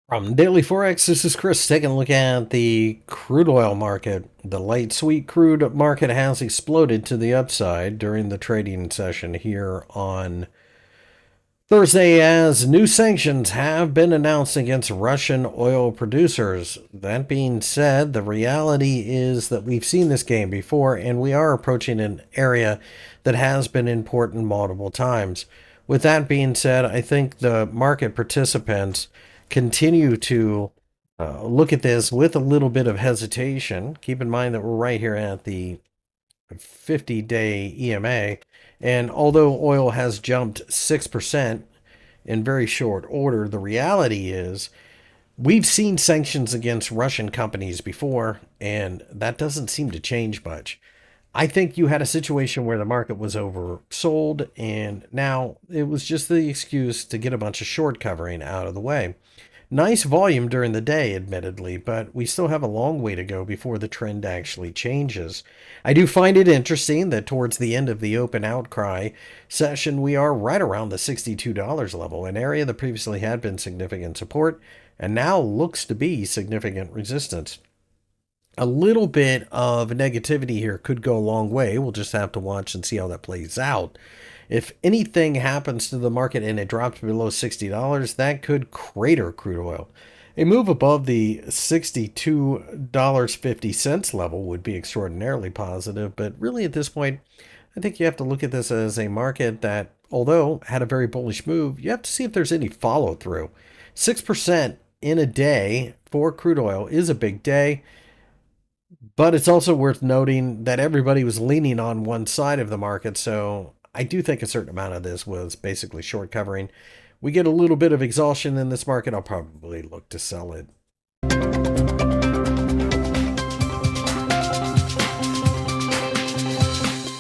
From Daily Forex, this is Chris taking a look at the crude oil market. The light sweet crude market has exploded to the upside during the trading session here on Thursday as new sanctions have been announced against Russian oil producers. That being said, the reality is that we've seen this game before and we are approaching an area that has been important multiple times. With that being said, I think the market participants continue to look at this with a little bit of hesitation. Keep in mind that we're right here at the 50-day EMA. And although oil has jumped 6% in very short order, the reality is we've seen sanctions against Russian companies before, and that doesn't seem to change much. I think you had a situation where the market was oversold, and now it was just the excuse to get a bunch of short covering out of the way. Nice volume during the day, admittedly, but we still have a long way to go before the trend actually changes. I do find it interesting that towards the end of the open outcry session, we are right around the $62 level, an area that previously had been significant support and now looks to be significant resistance. A little bit of negativity here could go a long way. We'll just have to watch and see how that plays out. If anything happens to the market and it drops below $60, that could crater crude oil. A move above the $62.50 level would be extraordinarily positive, but really at this point, I think you have to look at this as a market that, although had a very bullish move, you have to see if there's any follow through. 6% in a day for crude oil is a big day. But it's also worth noting that everybody was leaning on one side of the market, so I do think a certain amount of this was basically short covering. We get a little bit of exhaustion in this market, I'll probably look to sell it.